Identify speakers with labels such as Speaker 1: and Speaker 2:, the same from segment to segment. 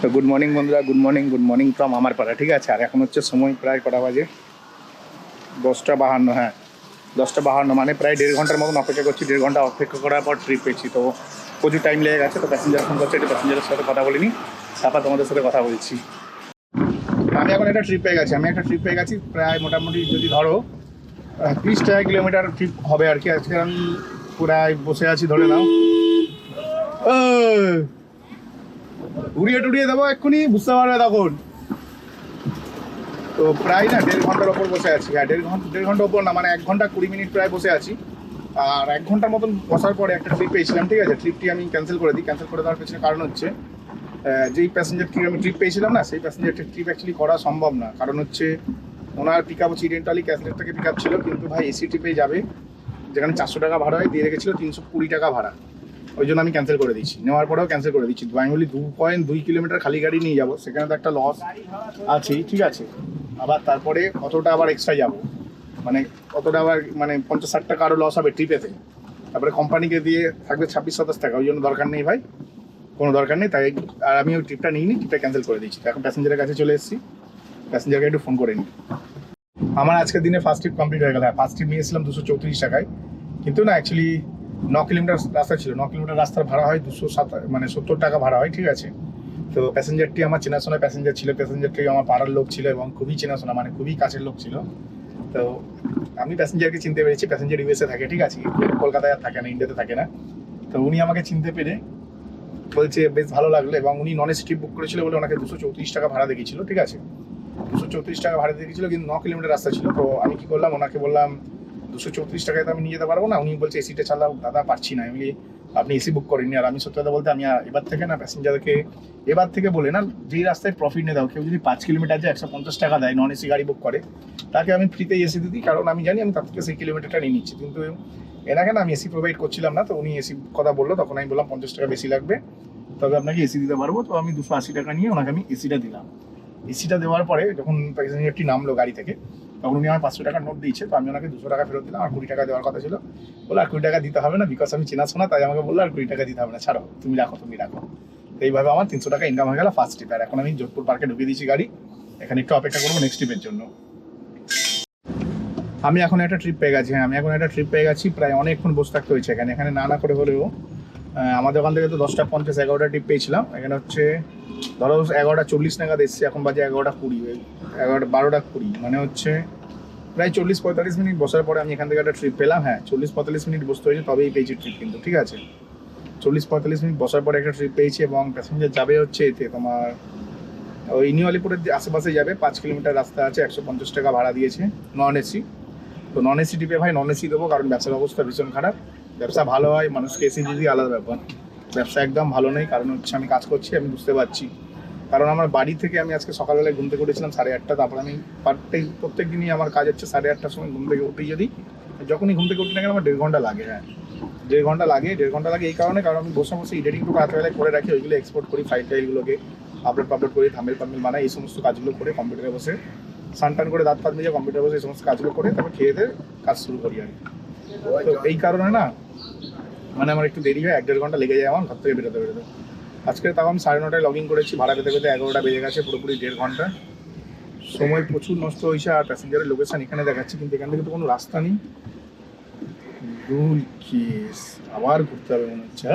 Speaker 1: তো good morning বন্ধুরা, good morning from আমার পাড়া। ঠিক আছে, আর এখন হচ্ছে সময় প্রায় কটা বাজে, 10টা 52। হ্যাঁ, 10টা 52, মানে প্রায় 1.5 ঘন্টার মতন অপেক্ষা করছি। 1.5 ঘন্টা অপেক্ষা করার পর ট্রিপ পেয়েছি। তো প্রচুর টাইম লেগে গেছে। তো প্যাসেঞ্জার ফোন করছে, একটু প্যাসেঞ্জারের সাথে কথা বলিনি, তারপর তোমাদের সাথে কথা বলছি। আমি এখন একটা ট্রিপ পেয়ে গেছি প্রায় মোটামুটি যদি ধরো 30 কিলোমিটার ট্রিপ হবে আর কি। আজকে আমি প্রায় বসে আছি, ধরে নাও উড়িয়ে টুড়িয়ে দেবো এক্ষুনি, বুঝতে পারবে তখন। তো প্রায় না 1.5 ঘন্টার ওপর বসে আছি। হ্যাঁ, 1.5 ঘন্টা ওপর না, মানে 1 ঘন্টা 20 মিনিট প্রায় বসে আছি। আর 1 ঘন্টার মতন বসার পরে একটা ট্রিপ পেয়েছিলাম। ঠিক আছে, ট্রিপটি আমি ক্যান্সেল করে দিই। ক্যান্সেল করে দেওয়ার পেছনে কারণ হচ্ছে যেই প্যাসেঞ্জারটি আমি ট্রিপ পেয়েছিলাম না, সেই প্যাসেঞ্জারটির ট্রিপ অ্যাকচুয়ালি করা সম্ভব না। কারণ হচ্ছে ওনার পিক আপ হচ্ছে ইডেন্টালি ক্যাসলেট থেকে পিক আপ ছিল, কিন্তু ভাই এসি ট্রিপে যাবে, যেখানে 400 টাকা ভাড়া হয়, দিয়ে রেখেছিল 320 টাকা ভাড়া। ওই জন্য আমি ক্যান্সেল করে দিচ্ছি, নেওয়ার পরেও ক্যান্সেল করে দিচ্ছি। আমি বলি 2.2 কিলোমিটার খালি গাড়ি নিয়ে যাবো, সেখানে তো একটা লস আছেই। ঠিক আছে, আবার তারপরে অতটা আবার এক্সট্রা যাবো, মানে অতটা আবার মানে 50-60 টাকা আরও লস হবে ট্রিপেতে। তারপরে কোম্পানিকে দিয়ে থাকবে 26-27 টাকা। ওই জন্য দরকার নেই ভাই, কোনো দরকার নেই। তাই আর আমি ওই ট্রিপটা নিইনি, ট্রিপটা ক্যান্সেল করে দিচ্ছি। এখন প্যাসেঞ্জারের কাছে চলে এসেছি, প্যাসেঞ্জারকে একটু ফোন করে নিই। আমার আজকের দিনে ফার্স্ট ট্রিপ কমপ্লিট হয়ে গেল। হ্যাঁ, ফার্স্ট ট্রিপ নিয়েছিলাম 234 টাকায়, কিন্তু না অ্যাকচুয়ালি 9 কিলোমিটার রাস্তা ছিল। 9 কিলোমিটার রাস্তার ভাড়া হয় 270 টাকা ভাড়া হয়। ঠিক আছে, তো প্যাসেঞ্জারটি আমার চেনাশোনা প্যাসেঞ্জার ছিল। প্যাসেঞ্জারটি আমার পাড়ার লোক ছিল এবং খুবই চেনাশোনা, মানে খুবই কাছের লোক ছিল। তো আমি প্যাসেঞ্জারকে চিনতে পেরেছি। প্যাসেঞ্জার ইউএসএ থাকে, ঠিক আছে, কলকাতায় আর থাকে না, ইন্ডিয়াতে থাকে না। তো উনি আমাকে চিনতে পেরে বলছে বেশ ভালো লাগলো, এবং উনি নন এসি ট্রিপ বুক করেছিল বলে ওনাকে 234 টাকা ভাড়া দেখিয়েছিল। ঠিক আছে, 234 টাকা ভাড়া দিয়েছিল, কিন্তু 9 কিলোমিটার রাস্তা ছিল। তো আমি কি করলাম, ওনাকে বললাম 234 টাকায় তো আমি নিয়ে যেতে পারবো না। উনি বলছে এসিটা চালাও দাদা, পারছি না। আমি আপনি এসি বুক করেননি। আর আমি সত্যি কথা বলতে আমি এবার থেকে না প্যাসেঞ্জারকে এবার থেকে বলে না, যেই রাস্তায় প্রফিট নিয়ে দাও, কেউ যদি 5 কিলোমিটার যায় 150 টাকা দেয়, নন এসি গাড়ি বুক করে, তাকে আমি ফ্রিতে এসি দিই। কারণ আমি জানি আমি তার থেকে সেই কিলোমিটারটা নিয়ে নিচ্ছি। কিন্তু এনাকে না আমি এসি প্রোভাইড করছিলাম না। তো উনি এসি কথা বললো, তখন আমি বললাম 50 টাকা বেশি লাগবে, তবে আপনাকে এসি দিতে পারবো। তো আমি 280 টাকা নিয়ে ওনাকে আমি এসিটা দিলাম। এসিটা দেওয়ার পরে যখন প্যাসেঞ্জারটি নামলো গাড়ি থেকে, তখন উনি আমার 500 টাকার নোট দিয়েছে। তো আমি ওনাকে 200 টাকা ফেরত দিলাম। আর 20 টাকা দেওয়ার কথা ছিল, বলে আর 20 টাকা দিতে হবে না, বিকজ আমি চেনাশোনা। তাই আমাকে বললো আর 20 টাকা দিতে হবে না, ছাড়ো, তুমি রাখো। তো এইভাবে আমার 300 টাকা ইনকাম হয়ে গেল ফার্স্ট ট্রিপ। আর এখন আমি যোধপুর পার্কে ঢুকিয়ে দিয়েছি গাড়ি, এখানে একটু অপেক্ষা করবো নেক্সট ট্রিপের জন্য। আমি এখন একটা ট্রিপ পেয়ে গেছি। হ্যাঁ, আমি এখন একটা ট্রিপ পেয়ে গেছি। প্রায় অনেকক্ষণ বসে থাকতে হয়েছে এখানে না করে হলেও। আমাদের ওখান থেকে তো 10টা 50 11টা ট্রিপ পেয়েছিলাম। এখানে হচ্ছে ধরো 11টা 40 নাগাদ এসছে, এখন বাজে 11টা 20, 12টা 20, মানে হচ্ছে প্রায় 40-45 মিনিট বসার পরে আমি এখান থেকে একটা ট্রিপ পেলাম। হ্যাঁ, 40-45 মিনিট বসতে হয়েছে, তবেই পেয়েছি ট্রিপ কিন্তু। ঠিক আছে, 40-45 মিনিট বসার পরে একটা ট্রিপ পেয়েছি। এবং প্যাসেঞ্জার যাবে হচ্ছে এতে তোমার ওই নিউ আলিপুরের আশেপাশে যাবে। 5 কিলোমিটার রাস্তা আছে, 150 টাকা ভাড়া দিয়েছে, নন এসি। তো নন এসি ট্রিপে ভাই নন এসি দেবো, কারণ ব্যবসার অবস্থা ভীষণ খারাপ। ব্যবসা ভালো হয়, মানুষকে এসি যদি আলাদা ব্যাপার, ব্যবসা একদম ভালো নেই। কারণ হচ্ছে আমি কাজ করছি, আমি বুঝতে পারছি। কারণ আমার বাড়ি থেকে আমি আজকে সকালবেলায় ঘুম থেকে উঠেছিলাম 8:30। তারপর আমি প্রত্যেক দিনই আমার কাজ হচ্ছে 8:30টার সময় ঘুম থেকে উঠি। যখনই ঘুম থেকে উঠি না কেন আমার 1.5 ঘন্টা লাগে। হ্যাঁ, 1.5 ঘন্টা লাগে এই কারণে, কারণ আমি বসে এডিটিংটুকু রাত্রেবেলায় করে রাখি, ওইগুলো এক্সপোর্ট করি, টাইলগুলোকে আপলোড করি, থাম্বনেল বানাই, এই সমস্ত কাজগুলো করে কম্পিউটারে বসে স্নান করে দাঁত মেজে কম্পিউটারে বসে এই সমস্ত কাজগুলো করে তারপর খেয়ে দিয়ে কাজ শুরু করি আর কি। তো এই কারণে না মানে আমার একটু দেরি হয়, 1-1.5 ঘন্টা লেগে যায় আমার ঘর থেকে বেরোতে। আজকে তাও আমি 9:30টায় লগ ইন করেছি, ভাড়া পেতে 11টা বেজে গেছে, পুরোপুরি 1.5 ঘন্টা সময় প্রচুর নষ্ট হয়েছে। আর প্যাসেঞ্জারের লোকেশন এখানে দেখাচ্ছি, কিন্তু এখান থেকে তো কোনো রাস্তা নেই। আবার ঘুরতে হবে মনে হচ্ছে।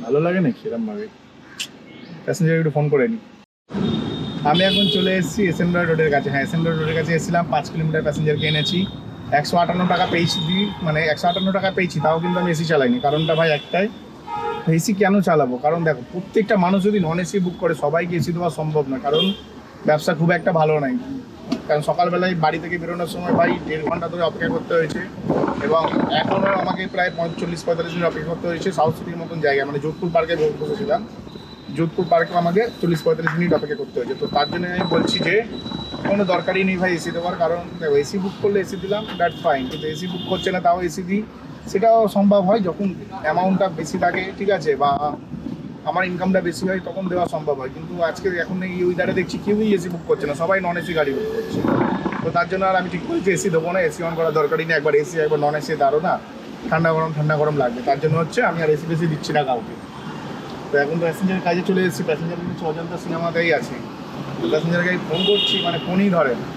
Speaker 1: ভালো লাগে নাকি এরমভাবে? প্যাসেঞ্জার একটু ফোন করে নিই। আমি এখন চলে এসেছি এসএমডব্লিউ রোডের কাছে। হ্যাঁ, এসএমডব্লিউ রোডের কাছে এসেছিলাম, 5 কিলোমিটার প্যাসেঞ্জারকে এনেছি। 158 টাকা পেয়েছি, মানে 158 টাকা পেয়েছি, তাও কিন্তু আমি এসি চালাইনি। কারণটা ভাই একটাই, এসি কেন চালাবো? কারণ দেখো, প্রত্যেকটা মানুষ যদি নন এসি বুক করে, সবাইকে এসি দেওয়া সম্ভব না। কারণ ব্যবসা খুব একটা ভালো নাই। কারণ সকালবেলায় বাড়ি থেকে বেরোনোর সময় ভাই 1.5 ঘন্টা ধরে অপেক্ষা করতে হয়েছে, এবং এখনও আমাকে প্রায় 40-45 মিনিট অপেক্ষা করতে হয়েছে সাউথ সিটির মতন জায়গায়। মানে যোধপুর পার্কে বসেছিলাম, যোধপুর পার্কে আমাকে 40-45 মিনিট অপেক্ষা করতে হয়েছে। তো তার জন্য আমি বলছি যে কোনো দরকারই নেই ভাই এসি দেওয়ার। কারণ দেখো, এসি বুক করলে এসি দিলাম, দ্যাট ফাইন, কিন্তু এসি বুক করছে না তাও এসি দিই, সেটাও সম্ভব হয় যখন অ্যামাউন্টটা বেশি থাকে, ঠিক আছে, বা আমার ইনকামটা বেশি হয়, তখন দেওয়া সম্ভব হয়। কিন্তু আজকে এখন এই ওয়েদারে দেখছি কেউই এসি বুক করছে না, সবাই নন এসি গাড়ি বুক করছে। তো তার জন্য আর আমি ঠিক করেছি এসি দেবো না, এসি অন করার দরকারই নেই। একবার এসি একবার নন এসি দাঁড়ো না, ঠান্ডা গরম লাগবে। তার জন্য হচ্ছে আমি আর এসি বেশি দিচ্ছি না কাউকে। তো এখন প্যাসেঞ্জারের কাজে চলে এসেছি, প্যাসেঞ্জার কিন্তু অজন্তা সিনেমাতেই আছে। প্যাসেঞ্জারকে ফোন করছি, মানে ফোনই ধরে না।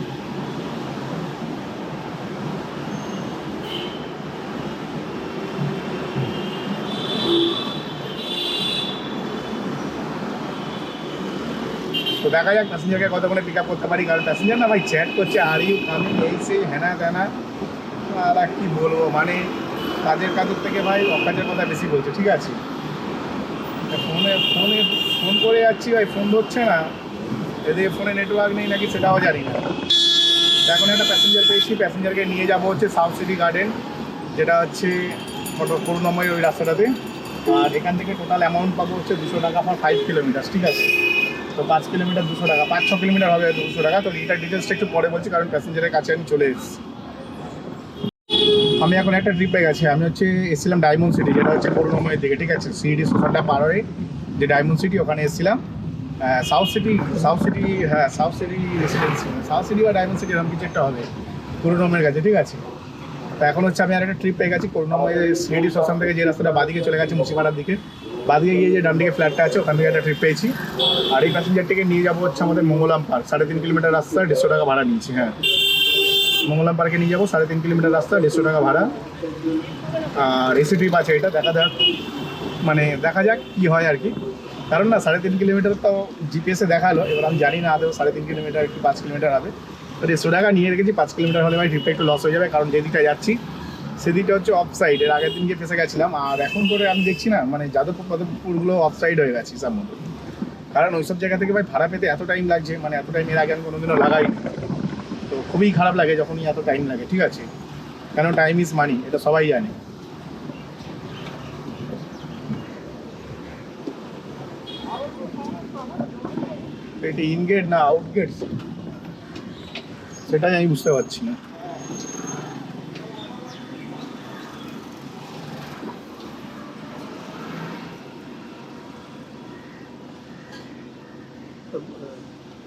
Speaker 1: তো দেখা যাক প্যাসেঞ্জারকে কতক্ষণে পিক আপ করতে পারি, কারণ প্যাসেঞ্জার না ভাই চ্যাট করছে, আর ইউ কামিং এই সেই হ্যানা ত্যানা। আর কি বলবো, মানে কাজের থেকে ভাই অকাজের কথা বেশি বলছে, ঠিক আছে। ফোন করে যাচ্ছি ভাই, ফোন ধরছে না, এদিকে ফোনে নেটওয়ার্ক নেই নাকি সেটাও জানি না। এখন একটা প্যাসেঞ্জার পেয়েছি, প্যাসেঞ্জারকে নিয়ে যাবো হচ্ছে সাউথ সিটি গার্ডেন, যেটা হচ্ছে করুণাময়ী ওই রাস্তাটাতে। আর এখান থেকে টোটাল অ্যামাউন্ট পাবো হচ্ছে 200 টাকা ফর 5 কিলোমিটার, ঠিক আছে। তো 5 কিলোমিটার 200 টাকা, 5-6 কিলোমিটার হবে 200 টাকা। তো এইটার ডিটেলসটা একটু পরে বলছি, কারণ প্যাসেঞ্জারের কাছে আমি চলে এসেছি। আমি এখন একটা ট্রিপে গেছি, আমি হচ্ছে এসেছিলাম ডায়মন্ড সিটি, যেটা হচ্ছে করুণাময়ের দিকে, ঠিক আছে। সিডি সোসানটা পার হয়ে যে ডায়মন্ড সিটি, ওখানে এসেছিলাম। সাউথ সিটি হ্যাঁ, south city residency, south city বা ডায়মন্ড সিটি এরকম কিছু একটা হবে করুণাময়ের কাছে, ঠিক আছে। তো এখন হচ্ছে আমি আর একটা ট্রিপ পেয়ে গেছি করুণাময়ের সিডি শ্মশান থেকে, যে রাস্তাটা বাদিকে চলে গেছে মুন্সিপাড়ার দিকে, বাদিকে গিয়ে যে ডান দিকে ফ্ল্যাটটা আছে ওখান থেকে একটা ট্রিপ পেয়েছি। আর এই প্যাসেঞ্জারটিকে নিয়ে যাবো হচ্ছে আমাদের মঙ্গলাম পার্ক, 3.5 কিলোমিটার রাস্তা, 150 টাকা ভাড়া নিয়েছি। হ্যাঁ, মঙ্গলাম পার্কে নিয়ে যাবো, 3.5 কিলোমিটার রাস্তা, 150 টাকা ভাড়া। আর এসি ট্রিপ আছে এটা, দেখা যাক কী হয় আর কি। কারণ না 3.5 কিলোমিটার তো জিপিএসে দেখালো, এবার আমি জানি না আদৌ 3.5 কিলোমিটার কি 5 কিলোমিটার হবে। তো 150 টাকা নিয়ে রেখেছি, 5 কিলোমিটার হলে ভাই ট্রিপটা একটু লস হয়ে যাবে, কারণ যেদিকটা যাচ্ছি সেদিকটা হচ্ছে অফ সাইড। এর আগের দিনকে ফেসে গেছিলাম, আর এখন করে আমি দেখছি না, মানে যাদবপুরগুলো অফ সাইড হয়ে গেছে হিসাব মতো। কারণ ওইসব জায়গা থেকে ভাই ভাড়া পেতে এত টাইম লাগছে, মানে এত টাইম এর আগে আমি কোনোদিনও লাগাই। তো খুবই খারাপ লাগে যখনই এত টাইম লাগে, ঠিক আছে। কেন টাইম ইজ মানি, এটা সবাই জানে। এটা ইনগেট না আউটগেট, সেটাই আমি বুঝতে পারছি না।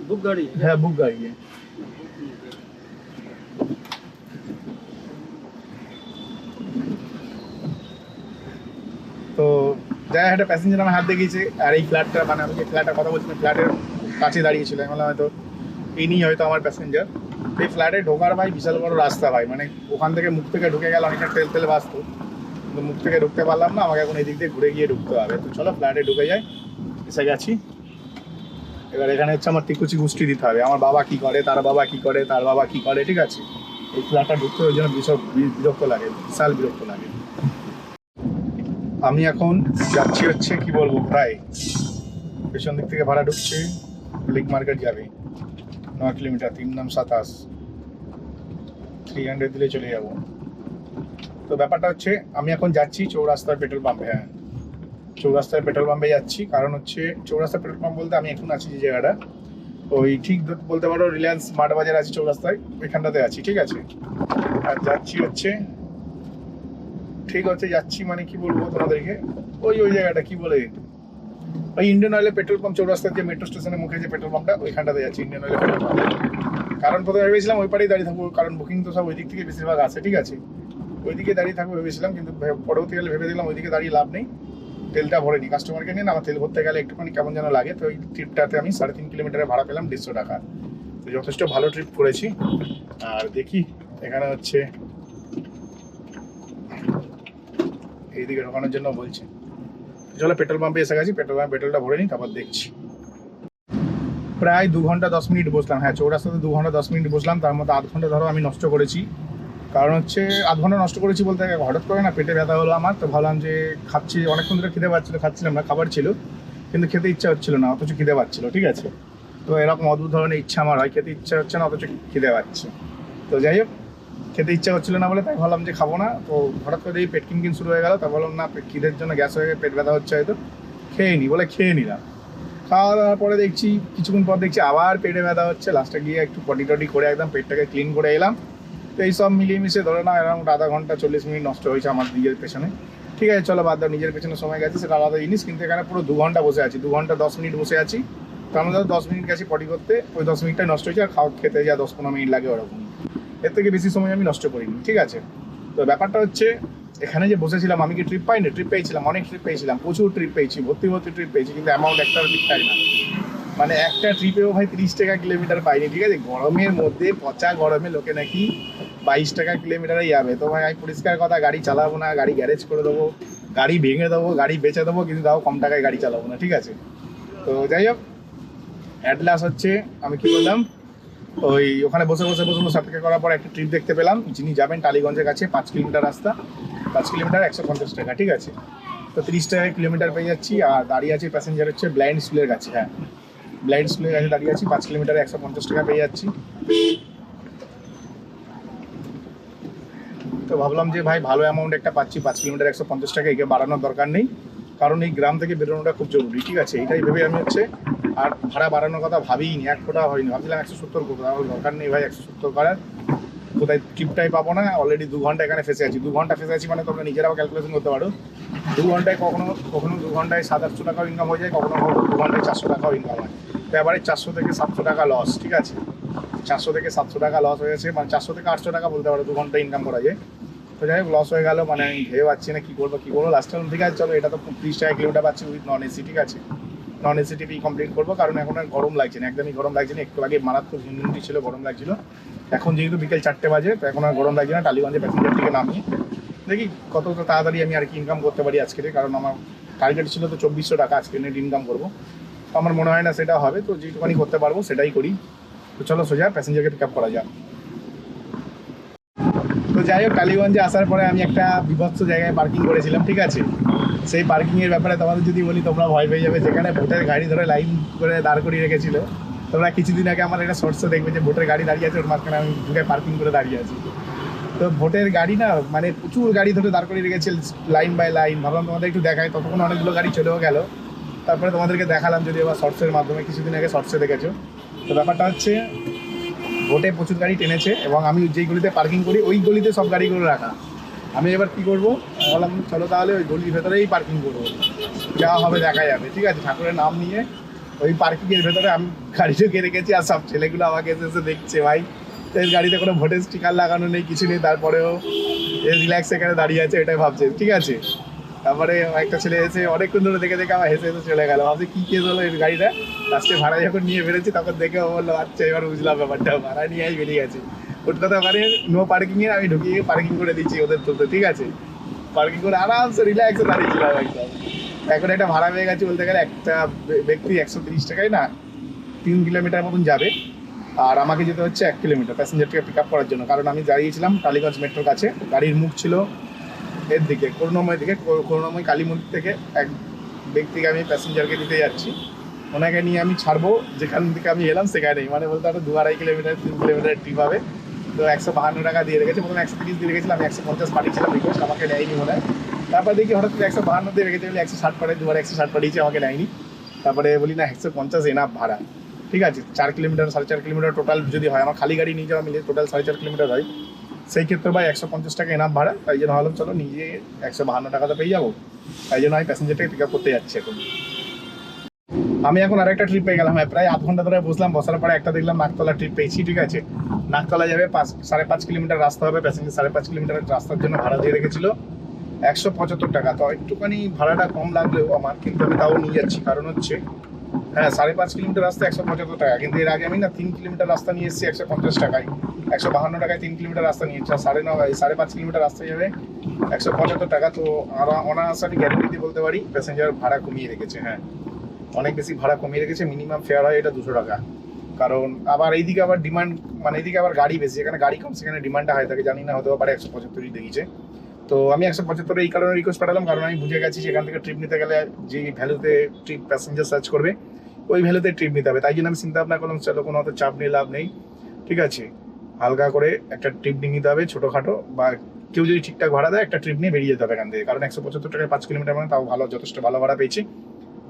Speaker 2: बुक गाड़ी है।
Speaker 1: হ্যাঁ, বুক গাড়ি। তো যাই একটা প্যাসেঞ্জার আমার হাত দেখিয়েছে, আর এই ফ্ল্যাটটা, মানে আমি যে ফ্ল্যাটের কথা বলছি ফ্ল্যাটের কাছে দাঁড়িয়েছিল, আমি বললাম হয়তো ইনি হয়তো আমার প্যাসেঞ্জার। এই ফ্ল্যাটে ঢোকার ভাই বিশাল বড় রাস্তা ভাই, মানে ওখান থেকে মুখ থেকে ঢুকে গেলে অনেকটা তেল বাঁচতো, কিন্তু মুখ থেকে ঢুকতে পারলাম না, আমাকে এখন এদিক দিয়ে ঘুরে গিয়ে ঢুকতে হবে। তো চলো ফ্ল্যাটে ঢুকে যাই, এসে গেছি। এবার এখানে হচ্ছে আমার টিকুচি গোষ্ঠী দিতে হবে, আমার বাবা কি করে, তার বাবা কি করে, তার বাবা কি করে, ঠিক আছে। এই ফ্ল্যাটটা ঢুকতে ওই জন্য বিরক্ত লাগে, বিশাল বিরক্ত লাগে। আমি এখন যাচ্ছি হচ্ছে কি বলবো, প্রায় পেছন দিক থেকে ভাড়া ঢুকছে, লিক মার্কেট যাবে 9 কিলোমিটার, 3 নাম 27, 300 দিলে চলে যাব। তো ব্যাপারটা হচ্ছে আমি এখন যাচ্ছি চৌরাস্তার পেট্রোল পাম্পে। হ্যাঁ, চৌরাস্তার পেট্রোল পাম্পে যাচ্ছি, কারণ হচ্ছে চৌরাস্তার পেট্রোল পাম্প বলতে আমি এখন আছি যে জায়গাটা, ওই ঠিক বলতে পারো রিলায়েন্স স্মার্ট বাজার আছে চৌরাস্তায়, ওইখানটাতে আছি, ঠিক আছে। আর যাচ্ছি হচ্ছে যাচ্ছি মানে কি বলবো তোমাদেরকে, ওই জায়গাটা কি বলে, ওই ইন্ডিয়ান অয়েলের পেট্রোল পাম্প, চৌরাস্তার যে মেট্রো স্টেশনের মুখে যে পেট্রোল পাম্পটা, ওইখানটাতে যাচ্ছি ইন্ডিয়ান অয়েলের পেট্রোল পাম্প। কারণ প্রথমে ভেবেছিলাম ওই পাড়েই দাঁড়িয়ে থাকবো, কারণ বুকিং তো সব ওই দিক থেকে বেশিরভাগ আছে, ঠিক আছে। ওইদিকে দাঁড়িয়ে থাকবো ভেবেছিলাম, কিন্তু পরবর্তীকালে ভেবে দিলাম ওইদিকে দাঁড়িয়ে লাভ নেই, তেলটা ভরে নি, কাস্টমারকে নিয়ে না, আমার তেল ভরতে গেলে একটুখানি কেমন যেন লাগে। তো ওই ট্রিপটাতে আমি 3.5 কিলোমিটারের ভাড়া পেলাম 150 টাকা। তো যথেষ্ট ভালো ট্রিপ করেছি। আর দেখি এখানে হচ্ছে এইদিকে ঢোকানোর জন্য বলছে, চলো পেট্রোল পাম্পে এসে গেছি, পেট্রোল পাম্পে পেট্রোলটা ভরে নিই, তারপর দেখছি। প্রায় 2 ঘন্টা 10 মিনিট বসলাম। হ্যাঁ, চৌরাস্তাতে 2 ঘন্টা 10 মিনিট বসলাম, তার মধ্যে 1/2 ঘন্টা ধরো আমি নষ্ট করেছি। কারণ হচ্ছে 1/2 ঘন্টা নষ্ট করেছি বলতে হঠাৎ করে না পেটে ব্যথা হলো আমার, তো ভাবলাম যে খাচ্ছি, অনেকক্ষণ ধরে খিদে পাচ্ছিলো, খাচ্ছিলাম না, খাবার ছিল কিন্তু খেতে ইচ্ছা হচ্ছিল না, অথচ খিদে পাচ্ছিলো, ঠিক আছে। তো এরকম অদ্ভুত ধরনের ইচ্ছা আমার হয়, খেতে ইচ্ছা হচ্ছে না অথচ খিদে পাচ্ছে। তো যাই হোক, খেতে ইচ্ছা হচ্ছিল না বলে তাই ভাবলাম যে খাবো না। তো হঠাৎ করে এই পেট কিনকিন শুরু হয়ে গেল, তা বললাম না খিদের জন্য গ্যাস হয়ে গেছে, পেট ব্যথা হচ্ছে হয়তো, খেয়ে নিই বলে খেয়ে নিলাম। খাওয়া দাওয়ার পরে দেখছি কিছুক্ষণ পর দেখছি আবার পেটে ব্যথা হচ্ছে, লাস্টে গিয়ে একটু পটি করে একদম পেটটাকে ক্লিন করে এলাম। তো এইসব মিলিয়ে মিশে ধরে না এরকম 1/2 ঘন্টা 40 মিনিট নষ্ট হয়েছে আমার নিজের পেছনে। ঠিক আছে, চলো বাদ দাও, নিজের পেছনে সময় গেছে সেটা আলাদা জিনিস, কিন্তু এখানে পুরো 2 ঘন্টা বসে আছি, 2 ঘন্টা 10 মিনিট বসে আছি। তার মধ্যে 10 মিনিট গেছি পটি করতে, ওই 10 মিনিটটাই নষ্ট হয়েছে, আর খেতে যা 10-15 মিনিট লাগে ওরকম, এর থেকে বেশি সময় আমি নষ্ট করিনি, ঠিক আছে। তো ব্যাপারটা হচ্ছে এখানে যে বসেছিলাম আমি কি ট্রিপ পাইনি? ট্রিপ পেয়েছিলাম, অনেক ট্রিপ পেয়েছিলাম, প্রচুর ট্রিপ পেয়েছি, ভর্তি ট্রিপ পেয়েছি, কিন্তু অ্যামাউন্ট একটাও ঠিকঠাক না। মানে একটা ট্রিপেও ভাই 30 টাকা কিলোমিটার পাইনি, ঠিক আছে? গরমের মধ্যে, পচা গরমে লোকে নাকি 22 টাকা কিলোমিটারে যাবে। তো ভাই আমি পরিষ্কার কথা, গাড়ি চালাবো না, গাড়ি গ্যারেজ করে দেবো, গাড়ি ভেঙে দেবো, গাড়ি বেচে দেবো, কিন্তু তাও কম টাকায় গাড়ি চালাবো না, ঠিক আছে? তো যাই হোক, অ্যাট লাস্ট হচ্ছে আমি কি করলাম, ওই ওখানে বসে অপেক্ষা করার পর একটা ট্রিপ দেখতে পেলাম, যিনি যাবেন টালিগঞ্জের কাছে, 5 কিলোমিটার রাস্তা, 5 কিলোমিটার 150 টাকা, ঠিক আছে? তো 30 টাকায় কিলোমিটার পেয়ে যাচ্ছি। আর দাঁড়িয়ে আছে প্যাসেঞ্জার হচ্ছে ব্লাইন্ড স্কুলের কাছে, হ্যাঁ ব্লাইন্ড স্কুলের কাছে দাঁড়িয়ে আছি, 5 কিলোমিটারে 150 টাকা পেয়ে যাচ্ছি। তো ভাবলাম যে ভাই ভালো অ্যামাউন্ট একটা পাচ্ছি, 5 কিলোমিটার 150 টাকা, একে বাড়ানোর দরকার নেই, কারণ এই গ্রাম থেকে বেরোনোটা খুব জরুরি, ঠিক আছে? এটাই ভেবে আমি হচ্ছে আর ভাড়া বাড়ানোর কথা ভাবিনি, 1 ফোঁটা হয়নি। ভাবছিলাম 170 করবো, তাহলে দরকার নেই ভাই 170 করার, কোথায় ট্রিপটাই পাবো না, অলরেডি 2 ঘন্টা এখানে ফেসে আছি। 2 ঘন্টা ফেসে আছি মানে তোমরা নিজেরাও ক্যালকুলেশন করতে পারো, 2 ঘন্টায় কখনো 2 ঘন্টায় 700-800 টাকাও ইনকাম হয়ে যায়, কখনো 2 ঘন্টায় 400 টাকাও ইনকাম হয়। তো এবারে 400 থেকে 700 টাকা লস, ঠিক আছে? 400 থেকে 700 টাকা লস হয়েছে, মানে 400 থেকে 800 টাকা বলতে পারো 2 ঘন্টা ইনকাম করা যায়। তো যাই হোক, লস হয়ে গেল, মানে আমি ভেবে পাচ্ছি না কী করবো লাস্ট টাইম। ঠিক আছে চলো, এটা তো 30 টাকা কিলোমিটার পাচ্ছি উইথ নন এসি, ঠিক আছে? নন এসি টিভি কমপ্লিট করবো, কারণ এখন আর গরম লাগছে না, একদমই গরম লাগছে না। একটু আগে মারাত্মক ঝিমঝিমটি ছিল, গরম লাগছিল। এখন যেহেতু বিকেল 4টে বাজে, তো এখন আর গরম লাগছে না। টালিগঞ্জে প্যাসেঞ্জারটিকে নামিয়ে দেখি কত তাড়াতাড়ি আমি আর কি ইনকাম করতে পারি আজকে, কারণ আমার টার্গেট ছিল তো 2400 টাকা আজকে নেট ইনকাম করবো। তো আমার মনে হয় না সেটা হবে, তো যেটুখানি করতে পারবো সেটাই করি। তো চলো সোজা প্যাসেঞ্জারকে পিক আপ করা যাক। তো যাই হোক, টালিগঞ্জে আসার পরে আমি একটা বিভৎস জায়গায় পার্কিং করেছিলাম, ঠিক আছে? সেই পার্কিংয়ের ব্যাপারে তোমাদের যদি বলি তোমরা ভয় পেয়ে যাবে। যেখানে ভোটের গাড়ি ধরে লাইন করে দাঁড় করিয়ে রেখেছিল, তোমরা কিছুদিন আগে আমার একটা শর্টসে দেখবে যে ভোটের গাড়ি দাঁড়িয়ে আছে, ওর মাঝখানে আমি ঢুকে পার্কিং করে দাঁড়িয়ে আছি। তো ভোটের গাড়ি না, মানে প্রচুর গাড়ি ধরে দাঁড় করিয়ে রেখেছে লাইন বাই লাইন। ভাবলাম তোমাদের একটু দেখাই, ততক্ষণ অনেকগুলো গাড়ি চলেও গেল। তারপরে তোমাদেরকে দেখালাম, যদি আবার শর্টসের মাধ্যমে, কিছুদিন আগে শর্টসে দেখেছো। তো ব্যাপারটা হচ্ছে, ভোটে প্রচুর গাড়ি টেনেছে, এবং আমি যেই গলিতে পার্কিং করি ওই গলিতে সব গাড়িগুলো রাখা। আমি এবার কী করবো, বললাম চলো তাহলে ওই গলির ভেতরেই পার্কিং করবো, যা হবে দেখা যাবে, ঠিক আছে? ঠাকুরের নাম নিয়ে ওই পার্কিংয়ের ভেতরে আমি গাড়ি ঢুকে রেখেছি, আর সব ছেলেগুলো আমাকে এসে এসে দেখছে, ভাই এর গাড়িতে কোনো ভোটের স্টিকার লাগানো নেই, কিছু নেই, তারপরেও রিল্যাক্স এখানে দাঁড়িয়ে আছে, এটাই ভাবছে, ঠিক আছে? তারপরে একটা ছেলে এসে অনেকক্ষণ ধরে দেখে আমার হেসে হেসে চলে গেল। ভাবছি কী কেস হলো এই গাড়িটা। লাস্টে ভাড়া যখন নিয়ে বেরোচ্ছি তখন দেখে ও বললো, আচ্ছা এবার বুঝলাম ব্যাপারটা, ভাড়া নিয়ে বেরিয়ে গেছে। ওর কথা ওখানে নো পার্কিংয়ে আমি ঢুকিয়ে পার্কিং করে দিচ্ছি ওদের তুলতে, ঠিক আছে? পার্কিং করে আরামসে রিল্যাক্সে দাঁড়িয়েছিলাম একদম। এখন একটা ভাড়া পেয়ে গেছে বলতে গেলে, একটা ব্যক্তি 130 টাকায় না 3 কিলোমিটার মতন যাবে, আর আমাকে যেতে হচ্ছে 1 কিলোমিটার প্যাসেঞ্জারকে পিক আপ করার জন্য। কারণ আমি দাঁড়িয়েছিলাম টালিগঞ্জ মেট্রোর কাছে, গাড়ির মুখ ছিল এর দিকে, করুণাময় দিকে। করুণাময় কালী মন্দির থেকে এক ব্যক্তিকে আমি প্যাসেঞ্জারকে দিতে যাচ্ছি, ওনাকে নিয়ে আমি ছাড়বো যেখান থেকে আমি এলাম সেখানেই, মানে বলতে আরো 2-2.5 কিলোমিটার 3 কিলোমিটার ট্রিপ হবে। তো 152 টাকা দিয়ে রেখেছে, প্রথমে 130 দিয়ে রেখেছিলাম, আমি 150 পাঠিয়েছিলাম রিকোয়েস্ট, আমাকে নেয়নি মনে হয়। তারপর দেখি হঠাৎ করে 152 দিয়ে রেখেছে বলে 160 পাঠাই, 160 পাঠিয়েছি, আমাকে নেয়নি। তারপরে বলি না 150 এনাফ ভাড়া, ঠিক আছে? 4 কিলোমিটার 4.5 কিলোমিটার টোটাল যদি হয়, আমার খালি গাড়ি নিয়ে যাওয়া মিলে টোটাল 4.5 কিলোমিটার হয়, সেই ক্ষেত্রে ভাই 150 টাকা এনাফ ভাড়া। তাই জন্য ভাবলাম চলো নিজে 152 টাকা তো পেয়ে যাবো, তাই জন্য আমি প্যাসেঞ্জারটাকে পিক আপ করতে যাচ্ছি। এখন আমি এখন আরেকটা ট্রিপ পেয়ে গেলাম, প্রায় আধ ঘন্টা ধরে বসলাম, বসার পরে একটা দেখলাম নাকতলা ট্রিপ পেয়েছি, ঠিক আছে? নাকতলা যাবে 5.5 কিলোমিটার রাস্তা হবে, প্যাসেঞ্জার 5.5 কিলোমিটার রাস্তার জন্য ভাড়া দিয়ে রেখেছিল 175 টাকা। তো একটুখানি ভাড়াটা কম লাগলেও আমার, কিন্তু আমি তাও নিয়ে যাচ্ছি, কারণ হচ্ছে হ্যাঁ 5.5 কিলোমিটার রাস্তা 175 টাকা, কিন্তু এর আগে আমি না 3 কিলোমিটার রাস্তা নিয়ে এসেছি 150 টাকায়, 152 টাকায় 3 কিলোমিটার রাস্তা নিয়েছি, 5.5 কিলোমিটার রাস্তা যাবে 175 টাকা। তো অনায়াসে আমি গ্যারেন্টি দিয়ে বলতে পারি প্যাসেঞ্জার ভাড়া কমিয়ে রেখেছে, হ্যাঁ অনেক বেশি ভাড়া কমিয়ে রেখেছে। মিনিমাম ফেয়ার হয় এটা 200 টাকা, কারণ আবার এইদিকে আবার ডিমান্ড, মানে এইদিকে আবার গাড়ি বেশি, এখানে গাড়ি কম, সেখানে ডিমান্ডটা হাই থাকে, জানি না হতে পারে 175 দেখিয়েছে। তো আমি 175 এই কারণে রিকোয়েস্ট পাঠালাম, কারণ আমি বুঝে গেছি সেখান থেকে ট্রিপ নিতে গেলে যে ভ্যালুতে ট্রিপ প্যাসেঞ্জার সার্চ করবে ওই ভ্যালুতে ট্রিপ নিতে হবে। তাই জন্য আমি চিন্তা ভাবনা করলাম চলো কোনো অত চাপ নিয়ে লাভ নেই, ঠিক আছে? হালকা করে একটা ট্রিপ নিয়ে নিতে হবে ছোটোখাটো, বা কেউ যদি ঠিকঠাক ভাড়া দেয় একটা ট্রিপ নিয়ে বেরিয়ে যেতে হবে এখান থেকে, কারণ 175 টাকায় 5 কিলোমিটার মানে তাও ভালো, যথেষ্ট ভালো ভাড়া পেয়েছি।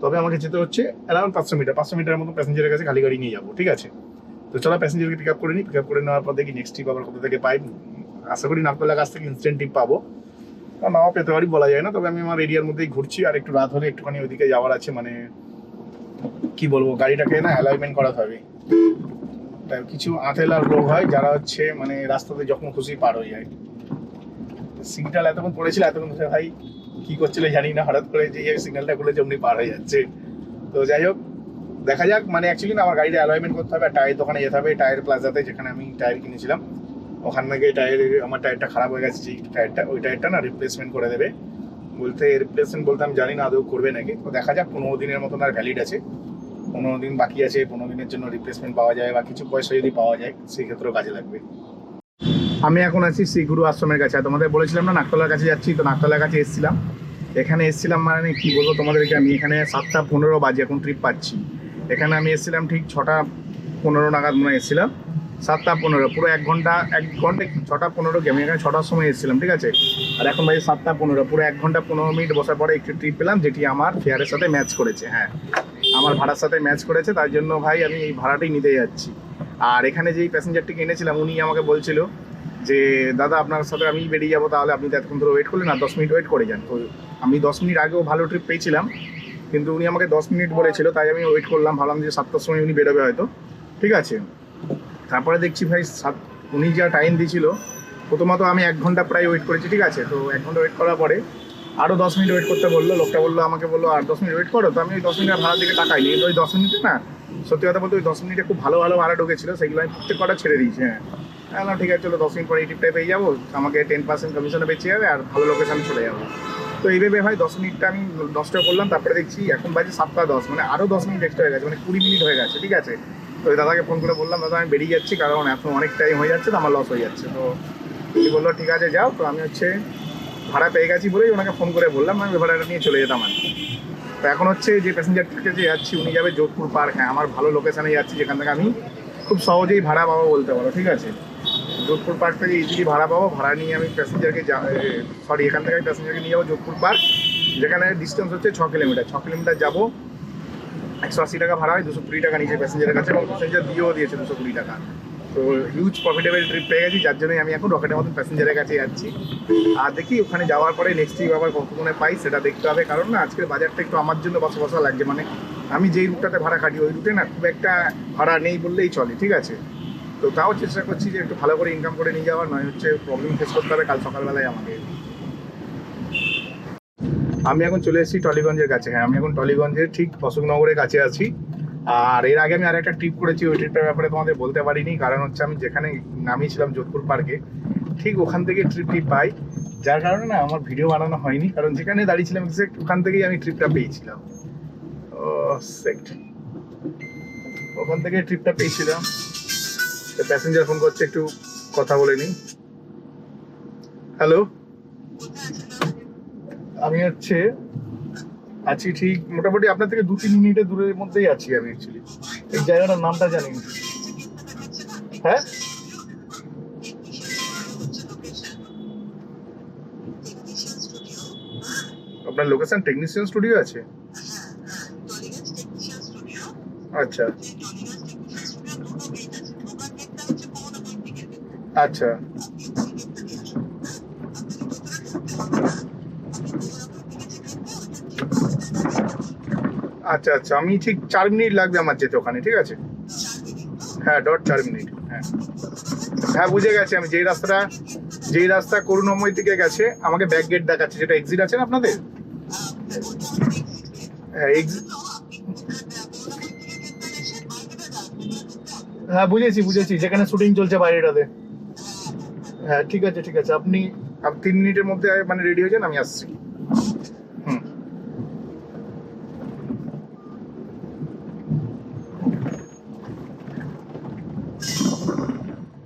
Speaker 1: তবে আমাকে যেতে হচ্ছে অ্যারাউন্ড 500 মিটারের মতো প্যাসেঞ্জারের কাছে খালি গাড়ি নিয়ে যাবো, ঠিক আছে? তো চলো প্যাসেঞ্জারকে পিক আপ করে নিই, পিক আপ করে নেওয়ার পর দেখি নেক্সট ট্রিপ আবার কোথা থেকে পাই। আশা করি নাকতলার কাছ থেকে ইনস্ট্যান্ট ট্রিপ পাবো, নাও পেতে পারি বলা যায় না। তবে আমি আমার এরিয়ার মধ্যেই ঘুরছি, আর একটু রাত হলে একটুখানি ওইদিকে যাওয়ার আছে, মানে কি বলবো, গাড়িটাকে না অ্যালাইনমেন্ট করাতে হবে। কিছু আঁতেলার লোক হয় যারা হচ্ছে মানে রাস্তাতে যখন খুশি পার হয়ে যায়, সিগন্যাল এতক্ষণ পড়েছিল, এতক্ষণ ধরে ভাই কি করছিল জানি না, হঠাৎ করে যে সিগন্যালটা খুলেছে অমনি পার হয়ে যাচ্ছে। তো যাই হোক, দেখা যাক। মানে অ্যাকচুয়ালি না, আমার গাড়িটা অ্যালয়মেন্ট করতে হবে, টায়ার দোকানে যেতে হবে, টায়ার প্লাজাতে যেখানে আমি টায়ার কিনেছিলাম ওখান থেকে আমার টায়ারটা খারাপ হয়ে গেছে, যে টায়ারটা ওই টায়ারটা না রিপ্লেসমেন্ট করে দেবে বলতে। রিপ্লেসমেন্ট বলতে আমি জানি না আদৌ করবে নাকি। তো দেখা যাক, 15 দিনের মতন আর ভ্যালিড আছে, 15 দিন বাকি আছে। 15 দিনের জন্য রিপ্লেসমেন্ট পাওয়া যায় বা কিছু পয়সা যদি পাওয়া যায় সেই ক্ষেত্রেও কাজে লাগবে। আমি এখন আছি শ্রী গুরু আশ্রমের কাছে। তোমাদের বলেছিলাম না নাকতলার কাছে যাচ্ছি, তো নাকতলার কাছে এসেছিলাম। এখানে এসেছিলাম মানে কি বলবো তোমাদেরকে, আমি এখানে 7:15 বাজে এখন ট্রিপ পাচ্ছি। এখানে আমি এসেছিলাম ঠিক 6:15 নাগাদ মনে হয় এসেছিলাম, 7:15, পুরো 1 ঘন্টা 1 ঘন্টা 6:15 কি, আমি এখানে 6টার সময় এসেছিলাম, ঠিক আছে। আর এখন বাজে 7:15, পুরো 1 ঘন্টা 15 মিনিট বসার পরে একটু ট্রিপ পেলাম, যেটি আমার ফেয়ারের সাথে ম্যাচ করেছে। হ্যাঁ, আমার ভাড়ার সাথে ম্যাচ করেছে, তার জন্য ভাই আমি এই ভাড়াটাই নিতে যাচ্ছি। আর এখানে যেই প্যাসেঞ্জারটিকে এনেছিলাম উনি আমাকে বলছিল যে দাদা আপনার সাথে আমি বেরিয়ে যাবো, তাহলে আপনি তো এতক্ষণ ধরে ওয়েট করলেন, না 10 মিনিট ওয়েট করে যান। তো আমি 10 মিনিট আগেও ভালো ট্রিপ পেয়েছিলাম, কিন্তু উনি আমাকে 10 মিনিট বলেছিল, তাই আমি ওয়েট করলাম, ভাবলাম যে 7টার সময় উনি বেরোবে হয়তো, ঠিক আছে। তারপরে দেখছি ভাই উনি যা টাইম দিয়েছিল, প্রথমত আমি 1 ঘন্টা প্রায় ওয়েট করেছি, ঠিক আছে। তো 1 ঘন্টা ওয়েট করার পরে আরও 10 মিনিট ওয়েট করতে বললো, লোকটা বললো আমাকে, বললো আর 10 মিনিট ওয়েট করো। তো আমি ওই 10 মিনিটের ভাড়া দিকে তাকাইনি, কিন্তু ওই 10 মিনিটে না, সত্যি কথা বলতে ওই 10 মিনিটে খুব ভালো ভালো ভাড়া ঢুকেছিল, সেগুলো আমি প্রত্যেক কটা ছেড়ে দিয়েছি। হ্যাঁ, ঠিক আছে, চলো 10 মিনিট পরে এই টিপটাই পেয়ে যাবো, আমাকে 10% কমিশনে বেঁচে যাবে আর ভালো লোকেশানে চলে যাবো। তো এইভাবে ভাই 10 মিনিটটা আমি নষ্ট করলাম। তারপরে দেখছি এখন বাজে 7:10, মানে আরও 10 মিনিট এক্সট্রা হয়ে গেছে, মানে 20 মিনিট হয়ে গেছে, ঠিক আছে। তো ওই দাদাকে ফোন করে বললাম দাদা আমি বেরিয়ে যাচ্ছি, কারণ এখন অনেক টাইম হয়ে যাচ্ছে, তো আমার লস হয়ে যাচ্ছে। তো উনি বললো ঠিক আছে যাও। তো আমি ভাড়া পেয়ে গেছি বলেই ওনাকে ফোন করে বললাম আমি ভাড়াটা নিয়ে চলে যেতাম আর কি। তো এখন যে প্যাসেঞ্জারটাকে যে যাচ্ছি উনি যাবে যোধপুর পার্ক। হ্যাঁ, আমার ভালো লোকেশানে যাচ্ছি, যেখান থেকে আমি খুব সহজেই ভাড়া পাবো বলতে পারো, ঠিক আছে। যোধপুর পার্ক থেকে ইজিলি ভাড়া পাবো, ভাড়া নিয়ে আমি প্যাসেঞ্জারকে এখান থেকে আমি প্যাসেঞ্জারকে নিয়ে যাবো যোধপুর পার্ক, যেখানে ডিস্টেন্স হচ্ছে 6 কিলোমিটার। 6 কিলোমিটার যাবো, 180 টাকা ভাড়া হয়, 220 টাকা নিচে প্যাসেঞ্জারের কাছে, এবং প্যাসেঞ্জার দিয়েও দিয়েছে 220 টাকা। তো হিউজ প্রফিটেবল ট্রিপ পেয়ে গেছি, যার জন্যই আমি এখন রকেটের মতন প্যাসেঞ্জারের কাছে যাচ্ছি। আর দেখি ওখানে যাওয়ার পরে নেক্সট ট্রিপ আবার কতক্ষণে পাই সেটা দেখতে হবে, কারণ না আজকের বাজারটা একটু আমার জন্য বসা লাগছে। মানে আমি যেই রুটটাতে ভাড়া কাটি ওই রুটে না খুব একটা ভাড়া নেই বললেই চলে, ঠিক আছে। তো তাও চেষ্টা করছি যে একটু ভালো করে ইনকাম করে নিয়ে যাওয়ার, নয় প্রবলেম ফেস করতে হবে কাল সকালবেলায় আমাকে। আমি এখন চলে এসেছি টলিগঞ্জের কাছে। হ্যাঁ, আমি এখন টলিগঞ্জের ঠিক অশোকনগরের কাছে আছি। আর এর আগে আমি আরেকটা ট্রিপ করেছি, ওই ট্রিপটার ব্যাপারে তোমাদের বলতে পারিনি, কারণ আমি যেখানে নামিয়েছিলাম যোধপুর পার্কে, ঠিক ওখান থেকে ট্রিপটি পাই, যার কারণে না আমার ভিডিও বানানো হয়নি, কারণ যেখানে দাঁড়িয়েছিলাম এক্সাক্ট ওখান থেকেই আমি ট্রিপটা পেয়েছিলাম। ওখান থেকে ট্রিপটা পেয়েছিলাম। প্যাসেঞ্জার ফোন করছে, একটু কথা বলে নিই। হ্যালো, আমি আছি ঠিক মোটামুটি আপনার থেকে 2-3 মিনিটের দূরের মধ্যেই আছি আমি। অ্যাকচুয়ালি এই জায়গাটার নামটা জানি না। হ্যাঁ, আপনার লোকেশন টেকনিশিয়ান স্টুডিও আছে? আচ্ছা আচ্ছা আচ্ছা আচ্ছা, আমি ঠিক 4 মিনিট লাগবে আমার যেতে ওখানে, ঠিক আছে। হ্যাঁ, 4 মিনিট। হ্যাঁ হ্যাঁ, বুঝে গেছি আমি। যেই রাস্তা করুণাময় দিকে গেছে আমাকে ব্যাক গেট দেখাচ্ছে, যেটা এক্সিট আছে না আপনাদের। হ্যাঁ হ্যাঁ, বুঝেছি, যেখানে শুটিং চলছে বাইরেটাতে। হ্যাঁ, ঠিক আছে, আপনি 3 মিনিটের মধ্যে মানে রেডি হয়ে যান, আমি আসছি। হুম।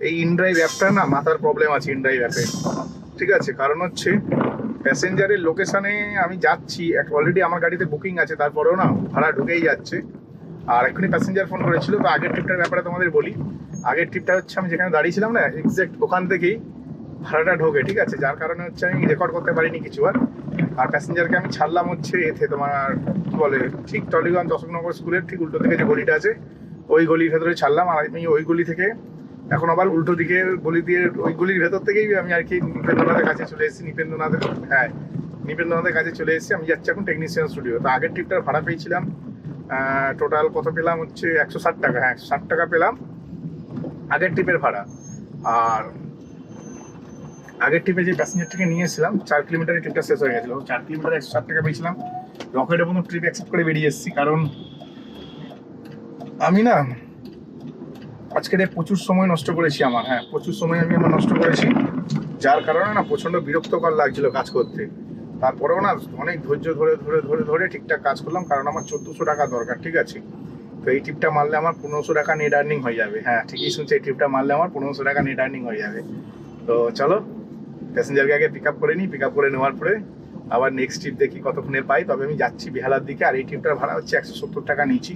Speaker 1: এই ইনড্রাইভ অ্যাপটা না মাথার প্রবলেম আছে ইনড্রাইভ অ্যাপে, ঠিক আছে। কারণ প্যাসেঞ্জারের লোকেশানে আমি যাচ্ছি, অলরেডি আমার গাড়িতে বুকিং আছে, তারপরেও না ভাড়া ঢুকেই যাচ্ছে। আর এক্ষুনি প্যাসেঞ্জার ফোন করেছিল। তো আগের ট্রিপটার ব্যাপারে তোমাদের বলি। আগের ট্রিপটা আমি যেখানে দাঁড়িয়েছিলাম না এক্সাক্ট ওখান থেকেই ভাড়াটা ঢোকে, ঠিক আছে। যার কারণে আমি রেকর্ড করতে পারিনি কিছু। আর প্যাসেঞ্জারকে আমি ছাড়লাম তোমার কি বলে, ঠিক টলিগঞ্জ অশোকনগর স্কুলের ঠিক উল্টো দিকে যে গলিটা আছে ওই গলির ভেতরে ছাড়লাম। আর আমি ওই গলি থেকে এখন আবার উল্টো দিকে গলি দিয়ে ওই গলির ভেতর থেকেই আমি আর কি নিপেন্দ্রনাথের কাছে চলে এসেছি। নিপেন্দ্রনাথের কাছে চলে এসেছি। আমি যাচ্ছি এখন টেকনিশিয়ান স্টুডিও। তো আগের ট্রিপটার ভাড়া পেয়েছিলাম টোটাল কত পেলাম 160 টাকা। হ্যাঁ, 60 টাকা পেলাম আগের ট্রিপের ভাড়া। আর আগের ট্রিপে যে প্যাসেঞ্জারটাকে নিয়ে এসেছিলাম 4 কিলোমিটারের ট্রিপটা শেষ হয়ে গেছিলো, 4 কিলোমিটার 160 টাকা পেয়েছিলাম। রকেটে কোনো ট্রিপ অ্যাকসেপ্ট করে বেরিয়ে এসেছি, কারণ আমি না আজকে প্রচুর সময় নষ্ট করেছি আমার, হ্যাঁ প্রচুর সময় আমি আমার নষ্ট করেছি, যার কারণে না প্রচণ্ড বিরক্তকর লাগছিল কাজ করতে। তারপরেও না অনেক ধৈর্য ধরে ধরে ধরে ধরে ঠিকঠাক কাজ করলাম, কারণ আমার 1400 টাকা দরকার, ঠিক আছে। তো এই ট্রিপটা মারলে আমার 1500 টাকা নেট আর্নিং হয়ে যাবে। হ্যাঁ ঠিকই শুনছি, এই ট্রিপটা মারলে আমার 1500 টাকা নেট আর্নিং হয়ে যাবে। তো চলো প্যাসেঞ্জারকে আগে পিক আপ করে নিই, পিক আপ করে নেওয়ার পরে আবার নেক্সট ট্রিপ দেখি কতক্ষণে পাই। তবে আমি যাচ্ছি বেহালার দিকে, আর এই ট্রিপটার ভাড়া হচ্ছে 170 টাকা নিয়েছি।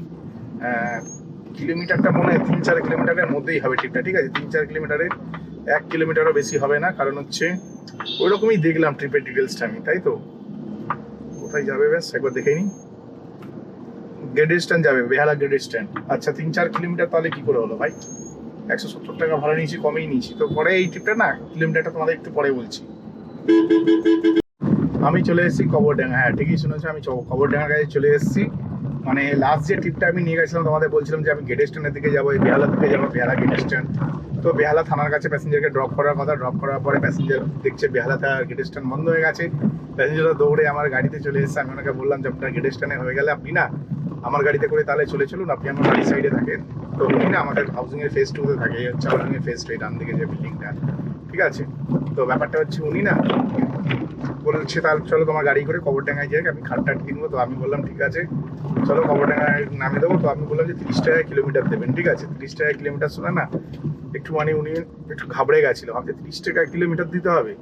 Speaker 1: কিলোমিটারটা মনে হয় 3-4 কিলোমিটারের মধ্যেই হবে ট্রিপটা, ঠিক আছে। 3-4 কিলোমিটারে, 1 কিলোমিটারও বেশি হবে না, কারণ হচ্ছে ওই রকমই দেখলাম ট্রিপের ডিটেলসটা আমি, তাই তো। কোথায় যাবে ব্যাস একবার দেখে নিই। গ্রেড স্ট্যান্ড যাবে, বেহালা গ্রেড স্ট্যান্ড। আচ্ছা 3-4 কিলোমিটার তাহলে কি করে হলো ভাই, 170 টাকা ভাড়া নিয়েছি, কমেই নিয়েছি। তো পরে এই ট্রিপটা না কিলোমিটারটা তোমাদের একটু পরে বলছি। আমি চলে এসেছি কবরডাঙ্গা, হ্যাঁ ঠিকই শুনেছো, আমি কবরডাঙ্গার কাছে চলে এসেছি। মানে লাস্ট যে ট্রিপটা আমি নিয়ে গেছিলাম তোমাদের, বলছিলাম যে আমি গেট স্ট্যান্ডের দিকে যাবো, এই বেহালার দিকে যাবো, বেহালা গেট স্ট্যান্ড। তো বেহালা থানার কাছে প্যাসেঞ্জারকে ড্রপ করার কথা, ড্রপ করার পরে প্যাসেঞ্জার দেখছে বেহালাতে গেট স্ট্যান্ড বন্ধ হয়ে গেছে। প্যাসেঞ্জাররা দৌড়ে আমার গাড়িতে চলে এসেছে। আমি ওনাকে বললাম যে আপনার গেট স্ট্যান্ডে হয়ে গেলে আপনি না আমার গাড়িতে করে তাহলে চলে চলুন, আপনি আমার বাড়ির সাইডে থাকেন। তো উনি না আমাদের হাউসিংয়ের ফেজ 2-তে থাকে, এই হচ্ছে হাউসিংয়ের ফেজ 2, ডান দিকে যে বিল্ডিংটা, ঠিক আছে। তো ব্যাপারটা হচ্ছে উনি না বলছে তাহলে চলো তোমার গাড়ি করে কবরডাঙ্গায় যাই, আমি খাট টাট কিনবো। তো আমি বললাম ঠিক আছে চলো কবরডাঙ্গায় নামিয়ে দেবো। তো আমি বললাম যে 30 টাকা কিলোমিটার দেবেন, ঠিক আছে। 30 টাকা কিলোমিটার শুনে না একটু মানে উনি একটু ঘাবড়ে গেছিলো, ভাবছে 30 টাকা কিলোমিটার দিতে হবে।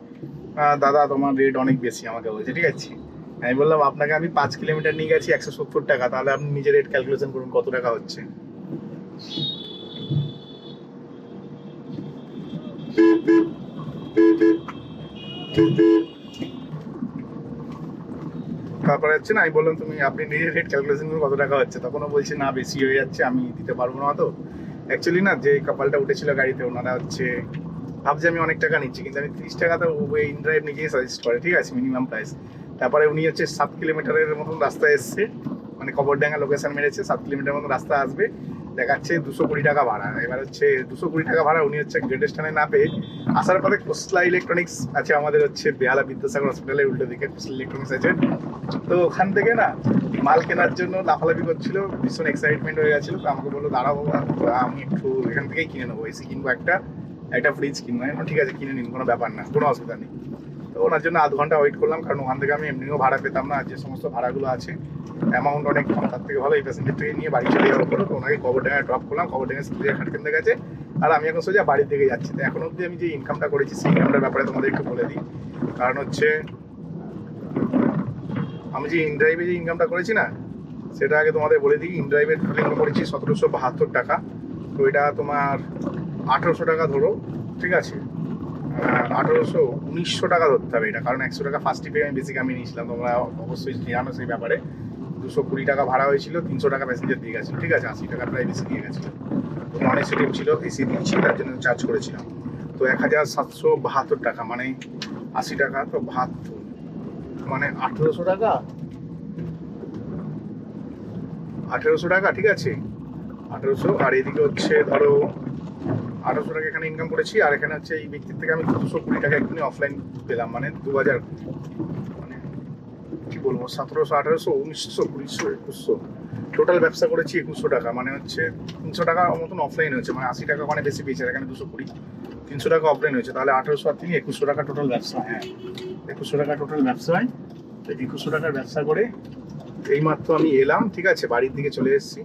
Speaker 1: দাদা তোমার রেট অনেক বেশি আমাকে বলছে, ঠিক আছে। আমি বললাম আপনাকে আমি 5 কিলোমিটার নিয়ে গেছি 170 টাকা, তাহলে আপনি নিজের রেট ক্যালকুলেশন করুন কত টাকা হচ্ছে। তারপরে হচ্ছে না আমি বললাম তুমি আপনি নিজের রেট ক্যালকুলেশন করুন কত টাকা হচ্ছে। তখনও বলছে না বেশি হয়ে যাচ্ছে, আমি দিতে পারবো না। তো অ্যাকচুয়ালি না যে কাপালটা উঠেছিল গাড়িতে ওনারা হচ্ছে ভাবছে আমি অনেক টাকা নিচ্ছি, কিন্তু আমি 30 টাকা তো ইন ড্রাইভ নিজেই সাজেস্ট করে, ঠিক আছে, মিনিমাম প্রাইস। তারপরে উনি হচ্ছে 7 কিলোমিটারের মতন রাস্তা এসছে, মানে কবরডাঙ্গা লোকেশন মেরেছে, 7 কিলোমিটার মতন রাস্তা আসবে, দেখাচ্ছে 220 টাকা ভাড়া। এবার হচ্ছে 220 টাকা ভাড়া উনি হচ্ছে গ্রেড স্টেশনে না পেয়ে আসার পথে কোসলা ইলেকট্রনিক্স আছে আমাদের হচ্ছে বেহালা বিদ্যাসাগর হসপিটালের উল্টো দিকে কোসলা ইলেকট্রনিক্স আছে। তো ওখান থেকে না মাল কেনার জন্য লাফালাফি করছিল, ভীষণ এক্সাইটমেন্ট হয়ে গেছিল। তো আমাকে বললো দাঁড়াও বাবা আমি একটু এখান থেকেই কিনে নেবো, এসি কিনবো, একটা ফ্রিজ কিনবো। ঠিক আছে কিনে নিন, কোনো ব্যাপার না, কোনো অসুবিধা নেই। তো ওনার জন্য আধ ঘন্টা ওয়েট করলাম, কারণ ওখান থেকে আমি এমনিও ভাড়া পেতাম না, যে সমস্ত ভাড়াগুলো আছে অ্যামাউন্ট অনেক কম, তার থেকে ভালো এই প্যাসেঞ্জারটাকে নিয়ে বাড়ি চলে যাওয়ার পরে। তো ওনাকে কবরডাঙ্গায় ড্রপ করলাম, কবরডাঙ্গা স্কুলের খাট কিনতে গেছে, আর আমি এখন সোজা বাড়ির দিকে যাচ্ছি। তো এখন অবধি আমি যে ইনকামটা করেছি সেই ইনকামটার ব্যাপারে তোমাদের একটু বলে দিই। কারণ হচ্ছে আমি যে ইনড্রাইভে যে ইনকামটা করেছি না সেটা আগে তোমাদের বলে দিই। ইনড্রাইভের ইনকাম করেছি 1772 টাকা। তো এটা তোমার 1800 টাকা ধরো, ঠিক আছে, 1900 টাকা ধরতে হবে এটা, কারণ 100 টাকা ফার্স্ট ট্রিপে আমি বেশি কামিয়ে নিয়েছিলাম, তোমরা অবশ্যই জানো সেই ব্যাপারে। 220 টাকা ভাড়া হয়েছিল, 300 টাকা প্যাসেঞ্জার দিয়ে গেছিলো, ঠিক আছে, 80 টাকা প্রায় বেশি দিয়ে গেছিলো। তো নন এসি ট্রিপ ছিল, এসি দিয়েছি তার জন্য চার্জ করেছিলাম। তো 1772 টাকা মানে 80 টাকা, তো 72 মানে 1800 টাকা, 1800 টাকা, ঠিক আছে 1800। আর এদিকে হচ্ছে ধরো 1800 টাকা এখানে ইনকাম করেছি, আর এখানে হচ্ছে এই ব্যক্তির থেকে আমি 220 টাকা এক্ষুনি অফলাইন পেলাম, মানে 2000, মানে কি বলবো 1700, 1800, 1900, 2000, 2100, টোটাল ব্যবসা করেছি 2100 টাকা। মানে হচ্ছে 300 টাকা মতন অফলাইন হয়েছে, মানে 80 টাকা ওখানে বেশি পেয়েছে, এখানে 220, 300 টাকা অফলাইন হয়েছে, তাহলে 1800 আর 3, 2100 টাকা টোটাল ব্যবসা। হ্যাঁ 2100 টাকা টোটাল ব্যবসা হয়। তো 2100 টাকার ব্যবসা করে এইমাত্র আমি এলাম, ঠিক আছে, বাড়ির দিকে চলে এসেছি।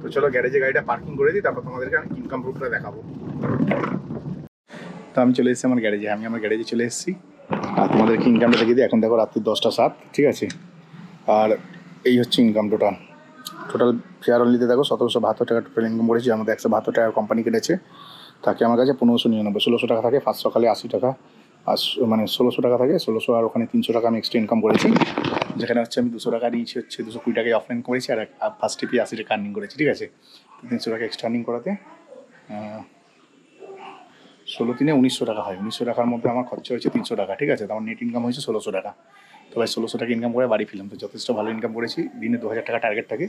Speaker 1: তো চলো গ্যারেজে গাড়িটা পার্কিং করে দিই, তারপর তোমাদেরকে আমি ইনকাম প্রুফটা দেখাবো। তো আমি চলে এসেছি আমার গ্যারেজে, আমি আমার গ্যারেজে চলে এসেছি, আর তোমাদেরকে ইনকামটা দেখিয়ে দিই। এখন দেখো রাত্রি 10টা 7, ঠিক আছে। আর এই হচ্ছে ইনকাম টোটাল ফেয়ার অনলিতে দেখো 1772 টাকা টোটাল ইনকাম করেছি, আমাদের 172 টাকা কোম্পানি কেটেছে, তাকে আমার কাছে 1599, 1600 টাকা থাকে, ফার্স্ট সকালে 80 টাকা, আর মানে 1600 টাকা থাকে, 1600, আর ওখানে 300 টাকা আমি এক্সট্রা ইনকাম করেছি, যেখানে হচ্ছে আমি 200 টাকা নিয়েছি, হচ্ছে 220 টাকায় অফলাইন করেছি, আর ফার্স্ট টিপি 80 টাকা আর্নিং করেছি, ঠিক আছে। 300 টাকা এক্সট্রা আর্নিং করাতে 16×3 1900 টাকা হয়। 1900 টাকার মধ্যে আমার খরচা হয়েছে 300 টাকা, ঠিক আছে। তো আমার নেট ইনকাম হয়েছে 1600 টাকা। তো ভাই 1600 টাকা ইনকাম করে বাড়ি ফিরলাম, তো যথেষ্ট ভালো ইনকাম করেছি। দিনে 2000 টাকা টার্গেট থাকে,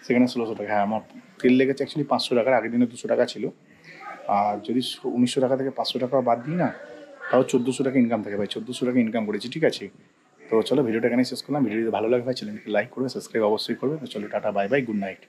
Speaker 1: সেখানে 1600 টাকা। হ্যাঁ আমার তেল লেগেছে অ্যাকচুয়ালি 500 টাকার, আগের দিনে 200 টাকা ছিল। আর যদি 1900 টাকা থেকে 500 টাকা বাদ দিই না, তাও 1400 টাকা ইনকাম থাকে ভাই, 1400 টাকা ইনকাম করেছি, ঠিক আছে। তো চলো ভিডিওটা এখানে শেষ করলাম। ভিডিও যদি ভালো লাগে ভাই চ্যানেলকে লাইক করবে, সাবস্ক্রাইব অবশ্যই করবে। তো চলো tata, bye bye, good night.